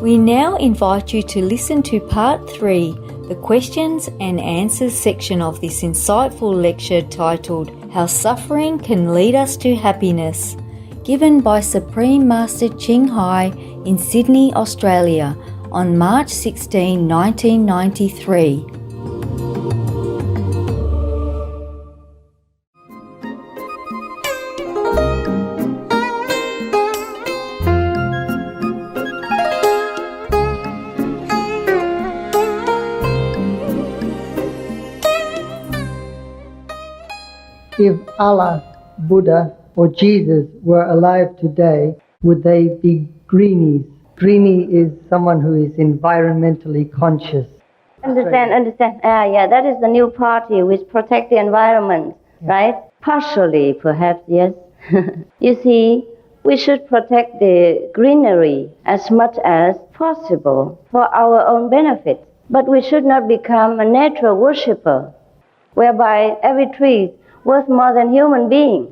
We now invite you to listen to Part 3, the questions and answers section of this insightful lecture titled How Suffering Can Lead Us to Happiness, given by Supreme Master Thanh Hải in Sydney, Australia, on March 16, 1993. If Allah, Buddha, or Jesus were alive today, would they be greenies? Greenie is someone who is environmentally conscious. Understand. That is the new party which protect the environment, right? Partially, perhaps, yes. You see, we should protect the greenery as much as possible for our own benefit. But we should not become a nature worshipper, whereby every tree is worth more than human being.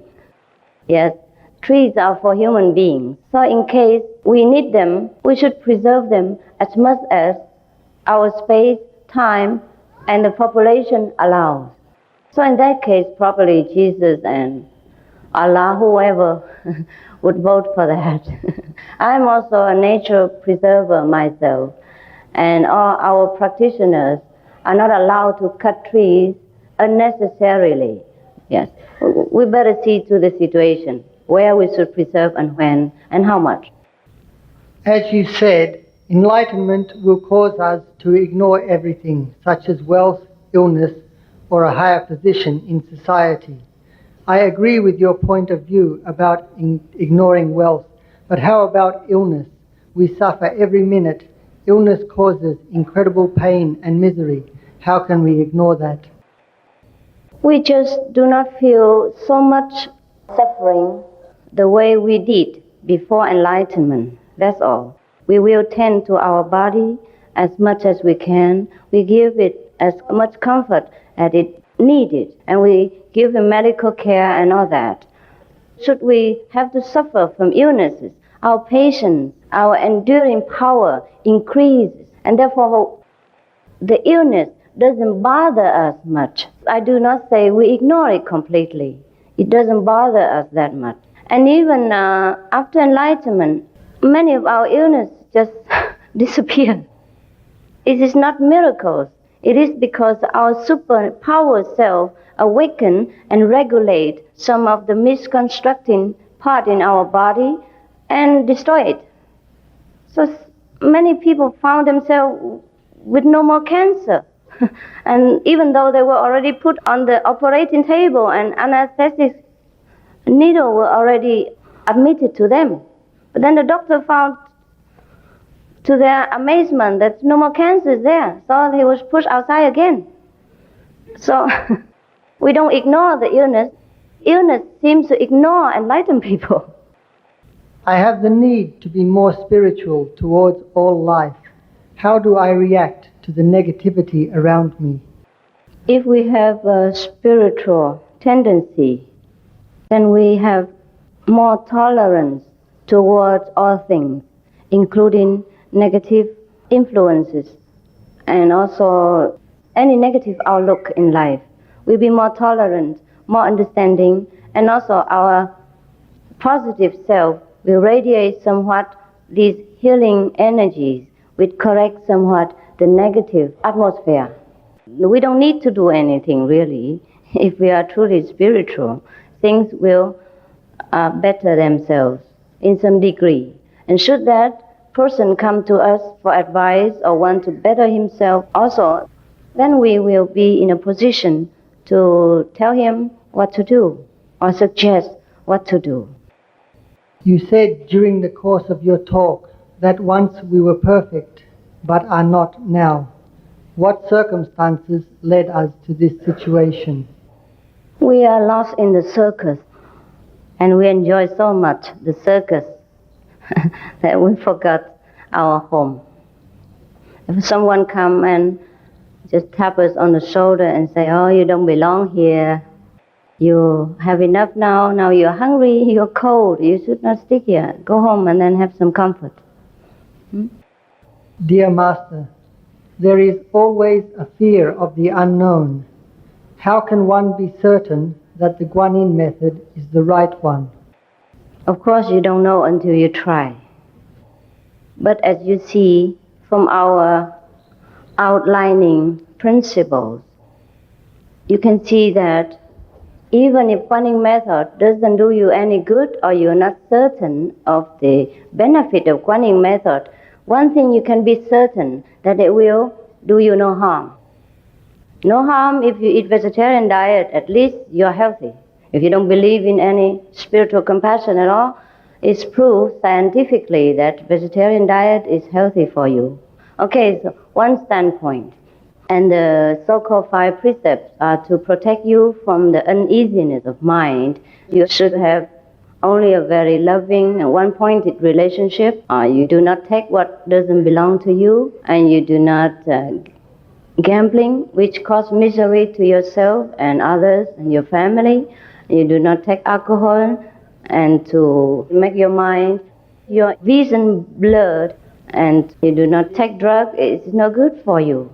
Yes, trees are for human beings. So in case we need them, we should preserve them as much as our space, time, and the population allows. So in that case, probably Jesus and Allah, whoever, would vote for that. I'm also a nature preserver myself, and all our practitioners are not allowed to cut trees unnecessarily. Yes, we better see to the situation, where we should preserve and when and how much. As you said, enlightenment will cause us to ignore everything, such as wealth, illness, or a higher position in society. I agree with your point of view about ignoring wealth, but how about illness? We suffer every minute. Illness causes incredible pain and misery. How can we ignore that? We just do not feel so much suffering the way we did before enlightenment. That's all. We will tend to our body as much as we can. We give it as much comfort as it needed, and we give it medical care and all that. Should we have to suffer from illnesses, our patience, our enduring power increases, and therefore the illness doesn't bother us much. I do not say we ignore it completely. It doesn't bother us that much. And even after enlightenment, many of our illnesses just disappear. It is not miracles. It is because our superpower self awaken and regulate some of the misconstructing part in our body and destroy it. So many people found themselves with no more cancer. And even though they were already put on the operating table and anesthetic needle were already admitted to them. But then the doctor found, to their amazement, that no more cancer is there. So he was pushed outside again. So we don't ignore the illness. Illness seems to ignore enlightened people. I have the need to be more spiritual towards all life. How do I react to the negativity around me? If we have a spiritual tendency, then we have more tolerance towards all things, including negative influences and also any negative outlook in life. We'll be more tolerant, more understanding, and also our positive self will radiate somewhat these healing energies, which correct somewhat the negative atmosphere. We don't need to do anything really. If we are truly spiritual, things will better themselves in some degree. And should that person come to us for advice or want to better himself also, then we will be in a position to tell him what to do or suggest what to do. You said during the course of your talk that once we were perfect, but are not now. What circumstances led us to this situation? We are lost in the circus, and we enjoy so much the circus that we forgot our home. If someone come and just tap us on the shoulder and say, "Oh, you don't belong here," You have enough now, now you're hungry, you're cold, you should not stick here. Go home and then have some comfort. Dear Master, there is always a fear of the unknown. How can one be certain that the Guanyin method is the right one? Of course you don't know until you try. But as you see from our outlining principles, you can see that even if Guanyin method doesn't do you any good or you're not certain of the benefit of Guanyin method, one thing you can be certain that it will do you no harm. No harm if you eat vegetarian diet, at least you're healthy. If you don't believe in any spiritual compassion at all, it's proved scientifically that vegetarian diet is healthy for you. Okay, so one standpoint. And the so-called 5 precepts are to protect you from the uneasiness of mind. You should have only a very loving and one-pointed relationship. You do not take what doesn't belong to you, and you do not gambling, which causes misery to yourself and others and your family. You do not take alcohol and to make your mind, your vision blurred, and you do not take drugs. It's no good for you.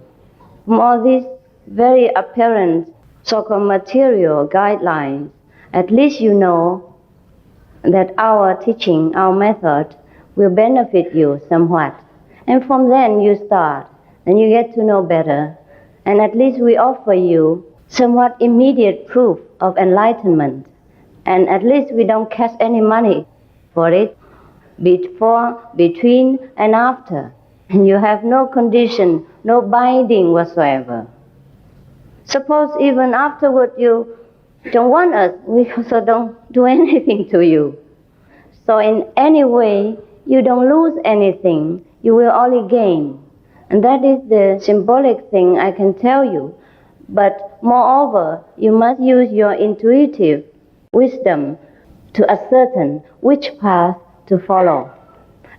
From all these very apparent so-called material guidelines, at least you know that our teaching, our method, will benefit you somewhat. And from then you start, and you get to know better. And at least we offer you somewhat immediate proof of enlightenment. And at least we don't cash any money for it, before, between, and after. And you have no condition, no binding whatsoever. Suppose even afterward you don't want us, we also don't do anything to you. So in any way, you don't lose anything, you will only gain. And that is the symbolic thing I can tell you. But moreover, you must use your intuitive wisdom to ascertain which path to follow.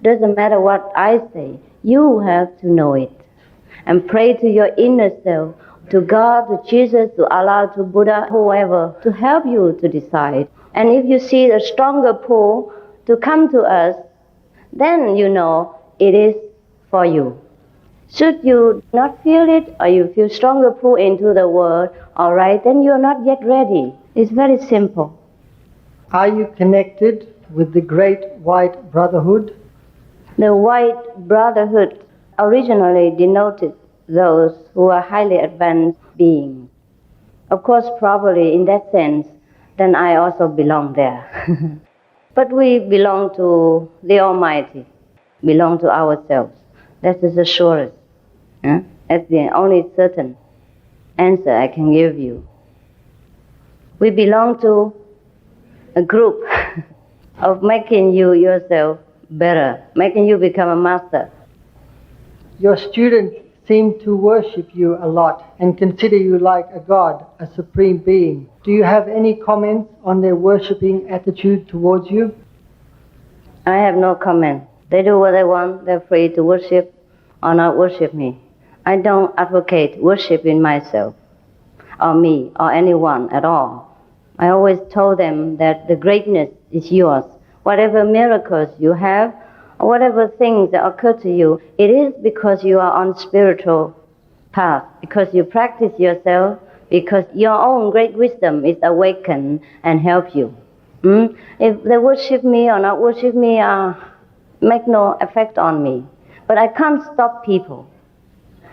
Doesn't matter what I say, you have to know it. And pray to your inner self, to God, to Jesus, to Allah, to Buddha, whoever, to help you to decide. And if you see a stronger pull to come to us, then you know it is for you. Should you not feel it, or you feel stronger pull into the world, all right, then you're not yet ready. It's very simple. Are you connected with the Great White Brotherhood? The White Brotherhood originally denoted those who are highly advanced beings. Of course, probably in that sense, then I also belong there. But we belong to the Almighty, belong to ourselves. That is the surest. That's the only certain answer I can give you. We belong to a group of making you yourself better, making you become a master. Your students seem to worship you a lot and consider you like a god, a supreme being. Do you have any comments on their worshipping attitude towards you? I have no comment. They do what they want. They're free to worship or not worship me. I don't advocate worshiping myself or me or anyone at all. I always told them that the greatness is yours. Whatever miracles you have, or whatever things that occur to you, it is because you are on spiritual path, because you practice yourself, because your own great wisdom is awakened and help you. If they worship me or not worship me, make no effect on me. But I can't stop people.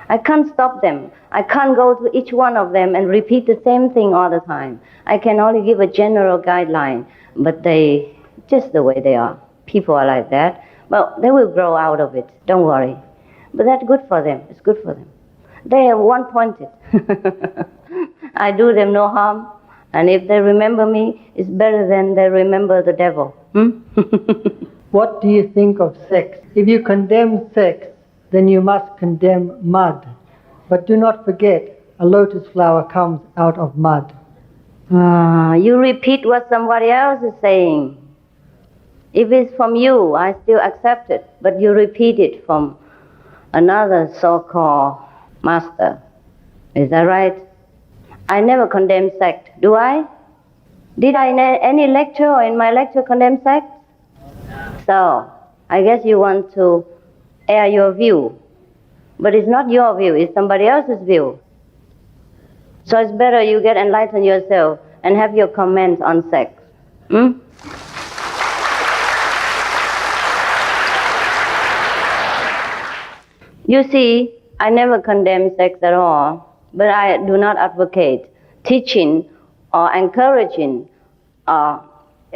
I can't stop them. I can't go to each one of them and repeat the same thing all the time. I can only give a general guideline, but they, just the way they are. People are like that. Well, they will grow out of it, don't worry. But that's good for them, it's good for them. They are one-pointed. I do them no harm, and if they remember me, it's better than they remember the devil. What do you think of sex? If you condemn sex, then you must condemn mud. But do not forget, a lotus flower comes out of mud. You repeat what somebody else is saying. If it's from you, I still accept it, but you repeat it from another so-called master. Is that right? I never condemn sect, do I? Did I in any lecture or in my lecture condemn sex? So, I guess you want to air your view. But it's not your view, it's somebody else's view. So it's better you get enlightened yourself and have your comments on sex. You see, I never condemn sex at all, but I do not advocate teaching or encouraging or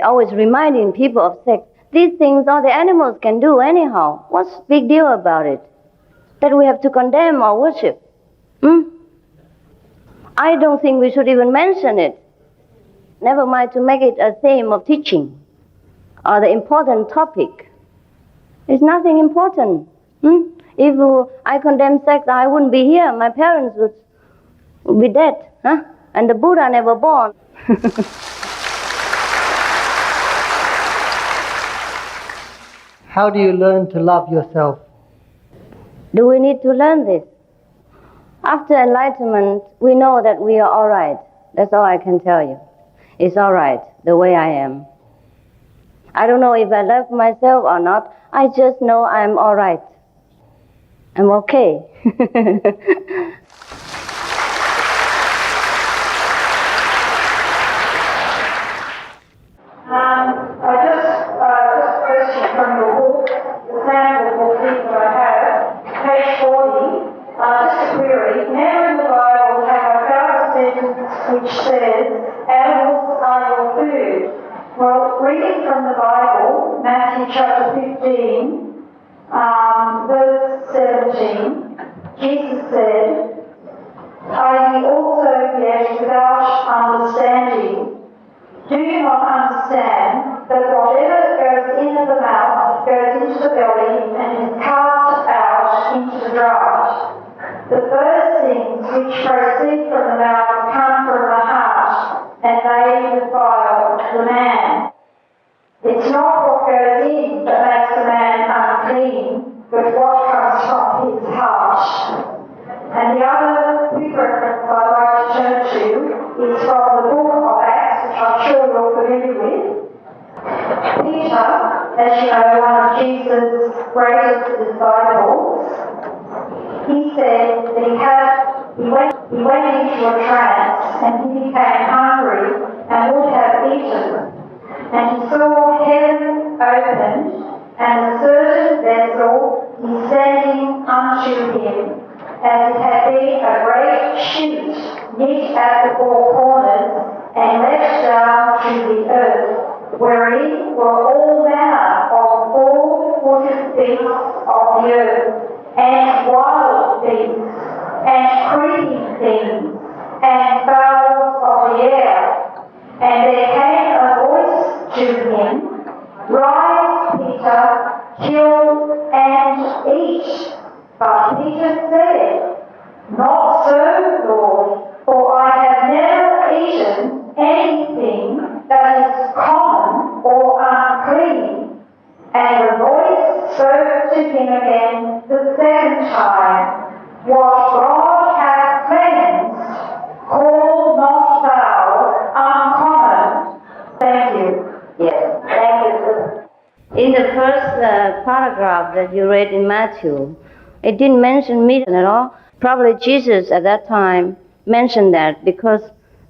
always reminding people of sex. These things all the animals can do anyhow. What's the big deal about it? That we have to condemn or worship? I don't think we should even mention it. Never mind to make it a theme of teaching or the important topic. It's nothing important. If I condemn sex, I wouldn't be here. My parents would be dead. And the Buddha never born. How do you learn to love yourself? Do we need to learn this? After enlightenment, we know that we are all right. That's all I can tell you. It's all right, the way I am. I don't know if I love myself or not. I just know I'm all right. I'm okay. I just question from your book, the sample book that I have, page 40, just a query. Never in the Bible have I found a sentence which says, animals are your food. Well, reading from the Bible, Matthew chapter 15, verse 17, Jesus said, are ye also yet without understanding? Do you not understand that whatever goes into the mouth goes into the belly and is cast out into the draught? But those things which proceed from the mouth come from the heart, and they defile the man. It's not what goes in that makes the man unclean, but what comes from his heart. And the other quick reference I'd like to turn to is from the book of Acts, which I'm sure you're familiar with. Peter, as you know, one of Jesus' greatest disciples, he said that he went into a trance and he became hungry and would have eaten. And he saw heaven opened and a certain vessel descending unto him, as it had been a great sheet knit at the four corners and let down to the earth, wherein were all manner of four-footed beasts of the earth, and wild beasts, and creeping things, and fowls of the air. And there came a voice to him, Rise, Peter, kill and eat. But Peter said, Not so, Lord, for I have never eaten anything that is common or unclean. And the voice spoke to him again the second time, What God hath cleansed, call not thou uncommon. Thank you. Yes, thank you. In the first paragraph that you read in Matthew, it didn't mention meat at all. Probably Jesus at that time mentioned that because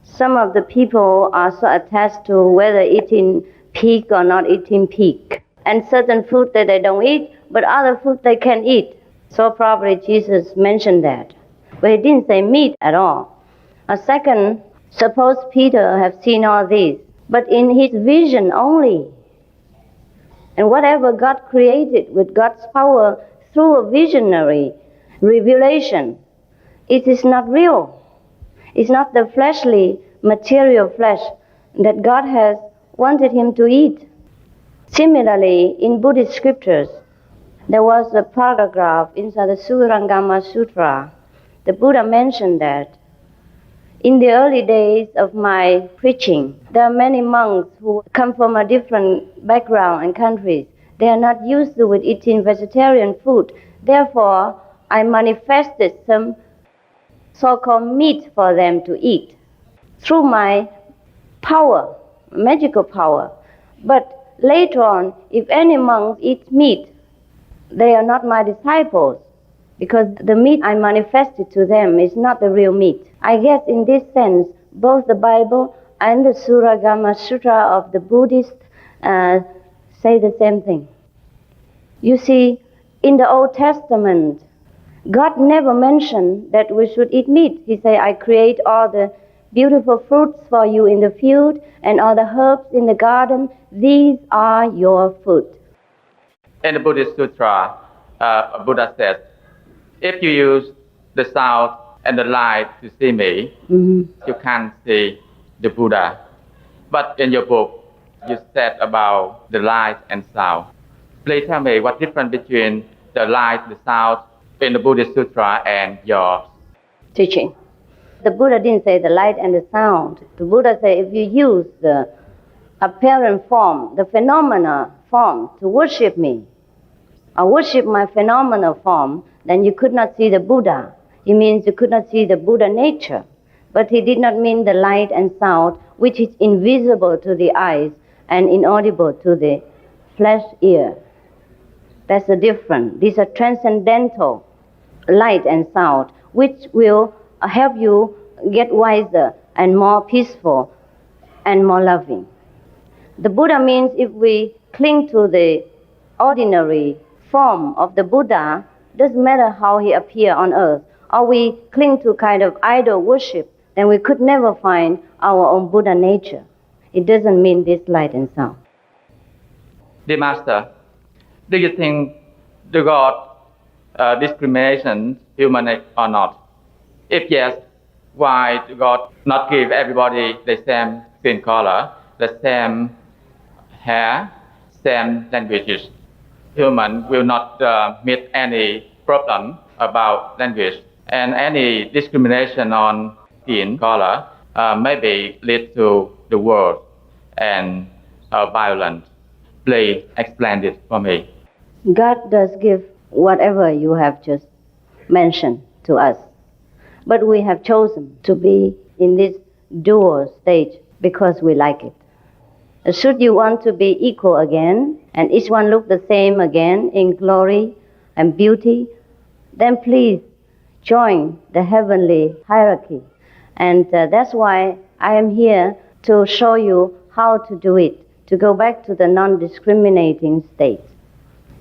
some of the people are so attached to whether eating pig or not eating pig. And certain food that they don't eat, but other food they can eat. So probably Jesus mentioned that. But he didn't say meat at all. A second, suppose Peter have seen all this, but in his vision only. And whatever God created with God's power through a visionary revelation, it is not real. It's not the fleshly, material flesh that God has wanted him to eat. Similarly, in Buddhist scriptures, there was a paragraph inside the Surangama Sutra. The Buddha mentioned that in the early days of my preaching, there are many monks who come from a different background and countries. They are not used to eating vegetarian food. Therefore, I manifested some so-called meat for them to eat through my power, magical power. But later on, if any monks eat meat, they are not my disciples, because the meat I manifested to them is not the real meat. I guess in this sense, both the Bible and the Suragama Sutra of the Buddhists say the same thing. You see, in the Old Testament, God never mentioned that we should eat meat. He said, I create all the beautiful fruits for you in the field and all the herbs in the garden. These are your food. In the Buddhist Sutra, Buddha says, if you use the sound and the light to see me, you can't see the Buddha. But in your book, you said about the light and sound. Please tell me what difference between the light, the sound in the Buddhist Sutra and your teaching. The Buddha didn't say the light and the sound. The Buddha said if you use the apparent form, the phenomena form to worship me, or worship my phenomenal form, then you could not see the Buddha. It means you could not see the Buddha nature. But he did not mean the light and sound, which is invisible to the eyes and inaudible to the flesh ear. That's the difference. These are transcendental light and sound, which will help you get wiser and more peaceful and more loving. The Buddha means if we cling to the ordinary form of the Buddha, doesn't matter how he appears on earth, or we cling to kind of idol worship, then we could never find our own Buddha nature. It doesn't mean this light and sound. Dear Master, do you think the God discrimination human or not? If yes, why do God not give everybody the same skin color, the same hair, same languages? Human will not meet any problem about language, and any discrimination on skin color maybe lead to the war and violence. Please explain it for me. God does give whatever you have just mentioned to us. But we have chosen to be in this dual stage because we like it. Should you want to be equal again, and each one look the same again in glory and beauty, then please join the heavenly hierarchy. And that's why I am here to show you how to do it, to go back to the non-discriminating state.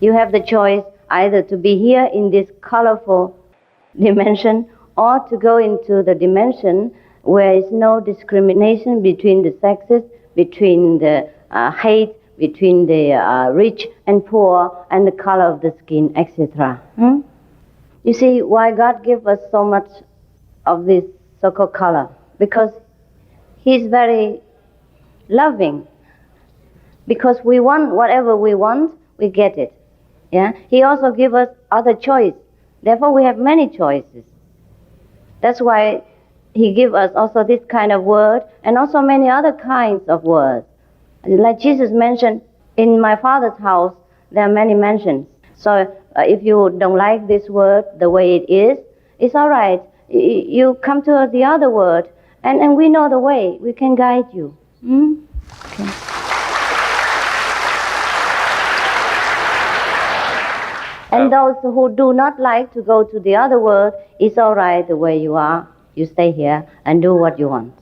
You have the choice either to be here in this colorful dimension or to go into the dimension where is no discrimination between the sexes, between the hate, between the rich and poor, and the color of the skin, etc. You see why God gave us so much of this so-called color? Because He's very loving. Because we want whatever we want, we get it. Yeah. He also gives us other choice. Therefore, we have many choices. That's why He gives us also this kind of word and also many other kinds of words. Like Jesus mentioned, in my Father's house, there are many mansions. So if you don't like this word the way it is, it's all right. You come to the other word, and we know the way. We can guide you. Okay. And those who do not like to go to the other world, it's all right the way you are. You stay here and do what you want.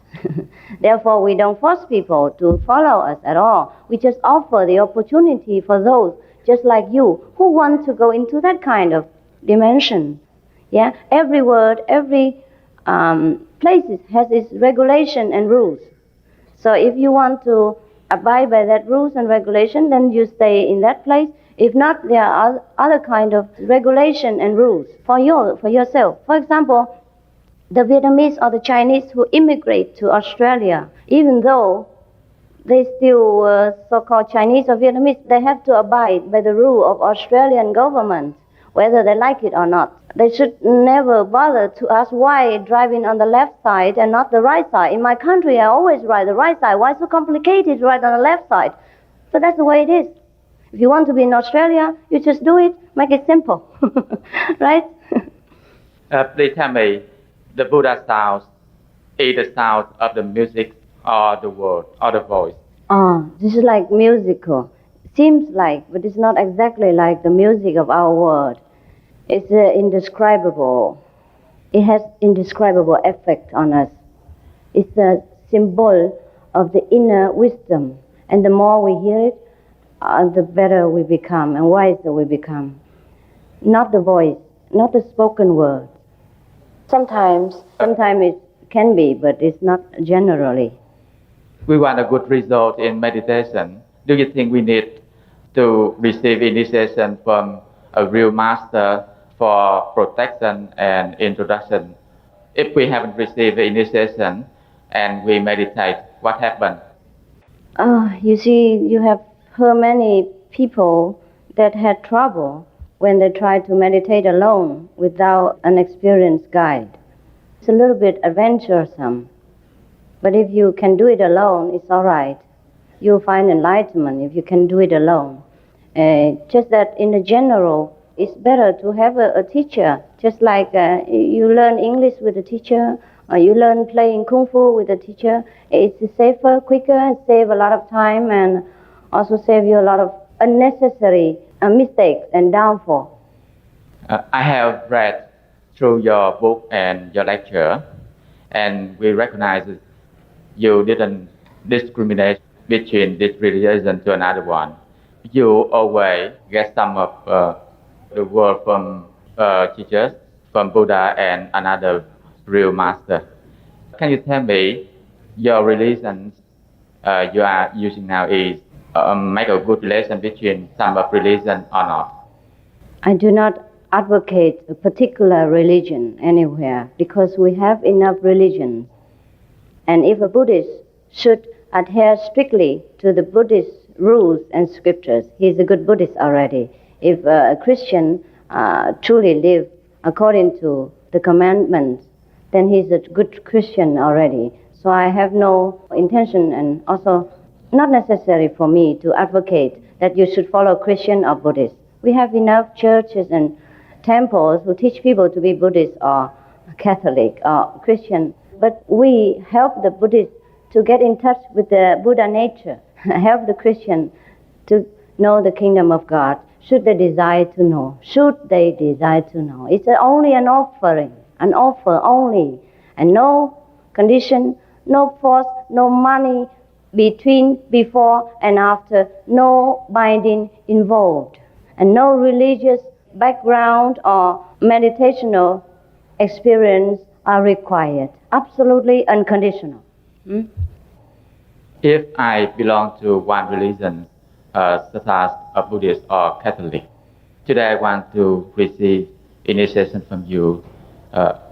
Therefore, we don't force people to follow us at all. We just offer the opportunity for those, just like you, who want to go into that kind of dimension. Yeah, every word, every place has its regulation and rules. So if you want to abide by that rules and regulation, then you stay in that place. If not, there are other kind of regulation and rules for yourself. For example, the Vietnamese or the Chinese who immigrate to Australia, even though they still so-called Chinese or Vietnamese, they have to abide by the rule of Australian government, whether they like it or not. They should never bother to ask why driving on the left side and not the right side. In my country, I always ride the right side. Why so complicated to ride on the left side? So that's the way it is. If you want to be in Australia, you just do it, make it simple, right? Please tell me, the Buddha sound is the sound of the music or the word or the voice? This is like musical. Seems like, but it's not exactly like the music of our world. It's indescribable. It has indescribable effect on us. It's a symbol of the inner wisdom. And the more we hear it, the better we become and wiser we become. Not the voice, not the spoken word. Sometimes it can be, but it's not generally. We want a good result in meditation. Do you think we need to receive initiation from a real master for protection and introduction? If we haven't received the initiation and we meditate, what happens? You see, you have heard many people that had trouble when they tried to meditate alone without an experienced guide. It's a little bit adventuresome. But if you can do it alone, it's all right. You'll find enlightenment if you can do it alone. Just that in the general, it's better to have a teacher. Just like you learn English with a teacher, or you learn playing Kung Fu with a teacher. It's safer, quicker, and save a lot of time, and also save you a lot of unnecessary mistakes and downfall. I have read through your book and your lecture, and we recognize that you didn't discriminate between this religion to another one. You always get some of the word from teachers, from Buddha and another real master. Can you tell me your religion you are using now is make a good relation between some of religion or not? I do not advocate a particular religion anywhere because we have enough religions. And if a Buddhist should adhere strictly to the Buddhist rules and scriptures, he is a good Buddhist already. If a Christian truly lives according to the commandments, then he's a good Christian already. So I have no intention, and also not necessary for me to advocate that you should follow Christian or Buddhist. We have enough churches and temples who teach people to be Buddhist or Catholic or Christian. But we help the Buddhists to get in touch with the Buddha nature, help the Christian to know the kingdom of God, should they desire to know. It's only an offering, an offer only, and no condition, no force, no money before and after, no binding involved, and no religious background or meditational experience are required. Absolutely unconditional. If I belong to one religion, such as a Buddhist or Catholic, today I want to receive initiation from you,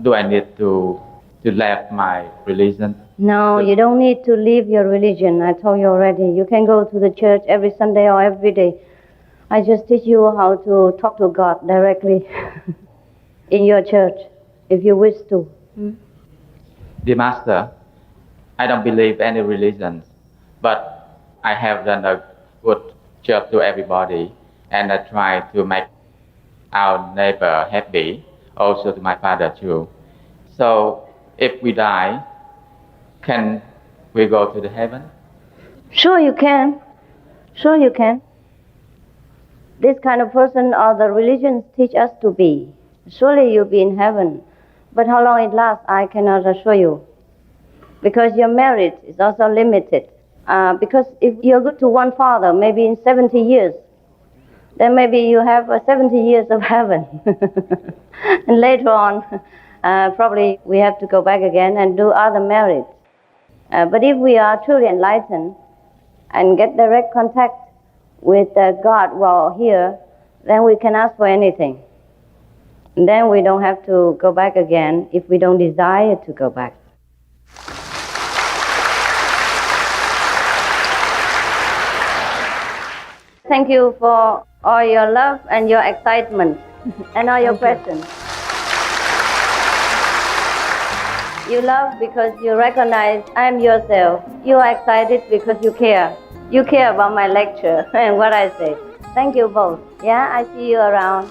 do I need to leave my religion? No, you don't need to leave your religion. I told you already. You can go to the church every Sunday or every day. I just teach you how to talk to God directly in your church, if you wish to. Dear Master, I don't believe any religion, but I have done a good job to everybody, and I try to make our neighbor happy, also to my father too. So if we die, can we go to the heaven? Sure you can. This kind of person all the religions teach us to be. Surely you'll be in heaven. But how long it lasts, I cannot assure you. Because your merit is also limited. Because if you're good to one father, maybe in 70 years, then maybe you have 70 years of heaven. And later on, probably we have to go back again and do other merits. But if we are truly enlightened and get direct contact with God while here, then we can ask for anything. And then we don't have to go back again if we don't desire to go back. Thank you for all your love and your excitement and all your questions. You love because you recognize I am yourself. You are excited because you care. You care about my lecture and what I say. Thank you both. Yeah, I see you around.